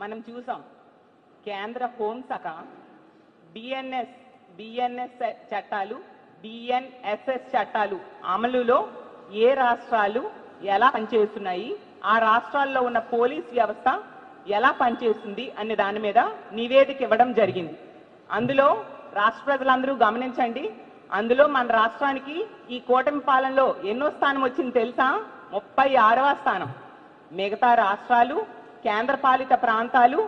మనం చూసాం కేంద్ర హోంశాఖ బిఎన్ఎస్ చట్టాలు బిఎన్ఎస్ఎస్ చట్టాలు అమలులో ఏ రాష్ట్రాలు ఎలా పనిచేస్తున్నాయి, ఆ రాష్ట్రాల్లో ఉన్న పోలీస్ వ్యవస్థ ఎలా పనిచేస్తుంది అనే దాని మీద నివేదిక ఇవ్వడం జరిగింది. అందులో రాష్ట్ర ప్రజలందరూ గమనించండి, అందులో మన రాష్ట్రానికి ఈ కూటమి పాలనలో ఎన్నో స్థానం వచ్చింది తెలుసా? 36వ స్థానం. మిగతా రాష్ట్రాలు, కేంద్రపాలిత ప్రాంతాలు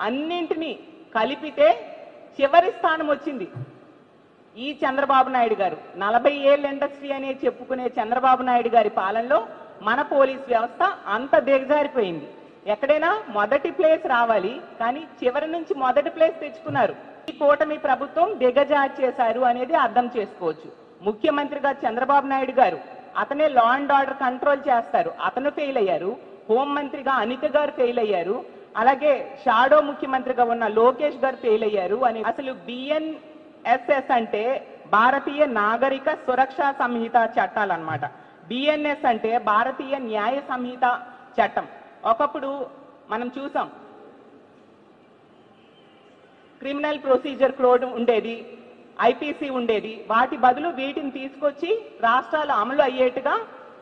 అన్నింటినీ కలిపితే చివరి స్థానం వచ్చింది ఈ చంద్రబాబు నాయుడు గారు. 40 ఏళ్ళ ఇండస్ట్రీ అనే చెప్పుకునే చంద్రబాబు నాయుడు గారి పాలనలో మన పోలీస్ వ్యవస్థ అంత దిగజారిపోయింది. ఎక్కడైనా మొదటి ప్లేస్ రావాలి, కానీ చివరి నుంచి మొదటి ప్లేస్ తెచ్చుకున్నారు. ఈ కూటమి ప్రభుత్వం దిగజారి చేశారు అనేది అర్థం చేసుకోవచ్చు. ముఖ్యమంత్రిగా చంద్రబాబు నాయుడు గారు, అతనే లా అండ్ ఆర్డర్ కంట్రోల్ చేస్తారు, అతను ఫెయిల్ అయ్యారు. హోంమంత్రిగా అనిత గారు ఫెయిల్ అయ్యారు. అలాగే షాడో ముఖ్యమంత్రిగా ఉన్న లోకేష్ గారు ఫెయిల్ అయ్యారు. అని అసలు బిఎన్ఎస్ఎస్ అంటే భారతీయ నాగరిక సురక్షా సంహిత చట్టాలు అన్నమాట. బిఎన్ఎస్ అంటే భారతీయ న్యాయ సంహిత చట్టం. ఒకప్పుడు మనం చూసాం క్రిమినల్ ప్రొసీజర్ కోడ్ ఉండేది, ఐపీసీ ఉండేది. వాటి బదులు వీటిని తీసుకొచ్చి రాష్ట్రాలు అమలు అయ్యేట్టుగా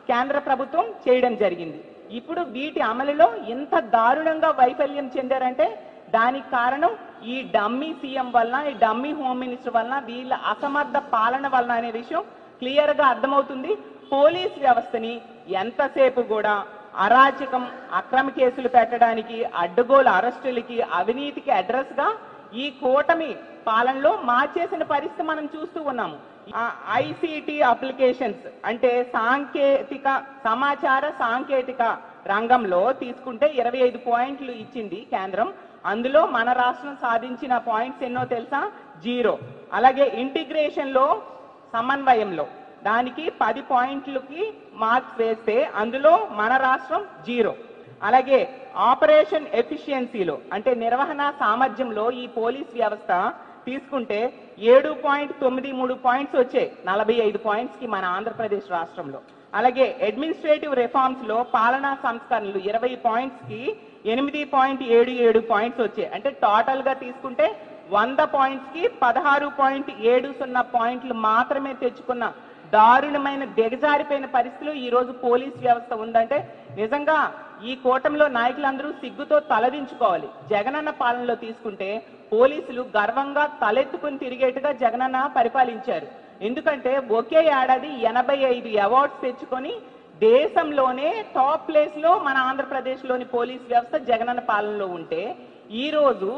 కేంద్ర ప్రభుత్వం చేయడం జరిగింది. ఇప్పుడు వీటి అమలులో ఇంత దారుణంగా వైఫల్యం చెందారంటే దానికి కారణం ఈ డమ్మీ సీఎం వలన, ఈ డమ్మీ హోమ్ మినిస్టర్ వలన, వీళ్ళ అసమర్థ పాలన వలన అనే విషయం క్లియర్ గా అర్థమవుతుంది. పోలీస్ వ్యవస్థని ఎంతసేపు కూడా అరాచకం, అక్రమ కేసులు పెట్టడానికి, అడ్డగోలు అరెస్టులకి, అవినీతికి అడ్రస్ గా ఈ కూటమి పాలనలో మార్చేసిన పరిస్థితి మనం చూస్తూ ఉన్నాము. ఐసిటి అప్లికేషన్స్ అంటే సమాచార సాంకేతిక రంగంలో తీసుకుంటే 25 పాయింట్లు ఇచ్చింది కేంద్రం. అందులో మన రాష్ట్రం సాధించిన పాయింట్స్ ఎన్నో తెలుసా? 0. అలాగే ఇంటిగ్రేషన్ లో, సమన్వయంలో దానికి 10 పాయింట్లకి మార్క్స్ వేస్తే అందులో మన రాష్ట్రం 0. అలాగే ఆపరేషన్ ఎఫిషియన్సీలో అంటే నిర్వహణ సామర్థ్యంలో ఈ పోలీస్ వ్యవస్థ తీసుకుంటే 7.93 పాయింట్స్ వచ్చాయి 45 పాయింట్స్ కి మన ఆంధ్రప్రదేశ్ రాష్ట్రంలో. అలాగే అడ్మినిస్ట్రేటివ్ రిఫార్మ్స్ లో పాలనా సంస్కరణలు 20 పాయింట్స్ కి 8.77 పాయింట్స్ వచ్చాయి. అంటే టోటల్ గా తీసుకుంటే 100 పాయింట్స్ కి 16.70 పాయింట్లు మాత్రమే తెచ్చుకున్న దారుణమైన దిగజారిపోయిన పరిస్థితులు ఈ రోజు పోలీస్ వ్యవస్థ ఉందంటే నిజంగా ఈ కూటమిలో నాయకులందరూ సిగ్గుతో తలదించుకోవాలి. జగనన్న పాలనలో తీసుకుంటే పోలీసులు గర్వంగా తలెత్తుకుని తిరిగేట్టుగా జగనన్న పరిపాలించారు. ఎందుకంటే ఒకే ఏడాది 85 అవార్డ్స్ తెచ్చుకొని దేశంలోనే టాప్ ప్లేస్ లో మన ఆంధ్రప్రదేశ్ లోని పోలీస్ వ్యవస్థ జగనన్న పాలనలో ఉంటే ఈ రోజు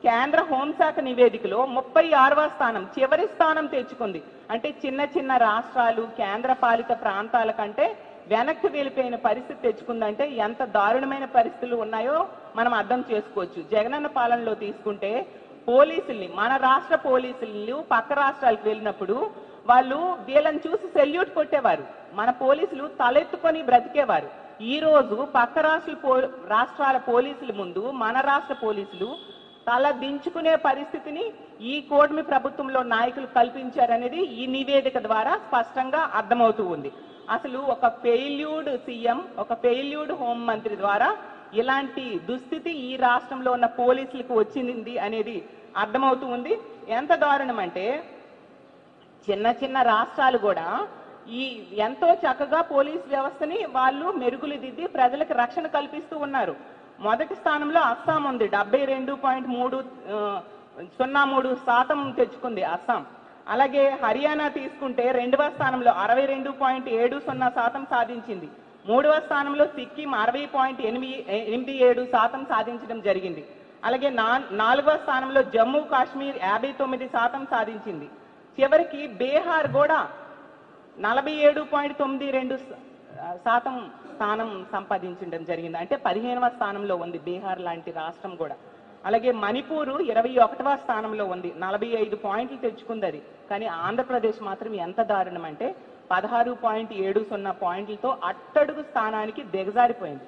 కేంద్ర హోంశాఖ నివేదికలో 36వ స్థానం, చివరి స్థానం తెచ్చుకుంది. అంటే చిన్న చిన్న రాష్ట్రాలు, కేంద్ర పాలిత ప్రాంతాల కంటే వెనక్కి వెళ్ళిపోయిన పరిస్థితి తెచ్చుకుందంటే ఎంత దారుణమైన పరిస్థితులు ఉన్నాయో మనం అర్థం చేసుకోవచ్చు. జగనన్న పాలనలో తీసుకుంటే పోలీసుల్ని, మన రాష్ట్ర పోలీసులు పక్క రాష్ట్రాలకు వెళ్ళినప్పుడు వాళ్ళు వీళ్ళని చూసి సెల్యూట్ కొట్టేవారు. మన పోలీసులు తలెత్తుకొని బ్రతికేవారు. ఈ రోజు పక్క రాష్ట్రాల పోలీసుల ముందు మన రాష్ట్ర పోలీసులు తల దించుకునే పరిస్థితిని ఈ కూటమి ప్రభుత్వంలో నాయకులు కల్పించారనేది ఈ నివేదిక ద్వారా స్పష్టంగా అర్థమవుతూ ఉంది. అసలు ఒక ఫెయిల్యూర్డ్ సీఎం, ఒక ఫెయిల్యూర్డ్ హోం మంత్రి ద్వారా ఇలాంటి దుస్థితి ఈ రాష్ట్రంలో ఉన్న పోలీసులకు వచ్చింది అనేది అర్థమవుతూ ఉంది. ఎంత దారుణం అంటే చిన్న చిన్న రాష్ట్రాలు కూడా ఈ ఎంతో చక్కగా పోలీస్ వ్యవస్థని వాళ్ళు మెరుగులు దిద్ది ప్రజలకు రక్షణ కల్పిస్తూ ఉన్నారు. మొదటి స్థానంలో అస్సాం ఉంది, 72.03% తెచ్చుకుంది అస్సాం. అలాగే హర్యానా తీసుకుంటే 2వ స్థానంలో 62.70% సాధించింది. 3వ స్థానంలో సిక్కిం 60.87% సాధించడం జరిగింది. అలాగే 4వ స్థానంలో జమ్మూ కాశ్మీర్ 59% సాధించింది. చివరికి బీహార్ కూడా 47.92% స్థానం సంపాదించడం జరిగింది. అంటే 15వ స్థానంలో ఉంది బీహార్ లాంటి రాష్ట్రం కూడా. అలాగే మణిపూర్ 21వ స్థానంలో ఉంది, 45 పాయింట్లు తెచ్చుకుంది అది. కానీ ఆంధ్రప్రదేశ్ మాత్రం ఎంత దారుణం అంటే 16.70 పాయింట్లతో అట్టడుగు స్థానానికి దిగజారిపోయింది.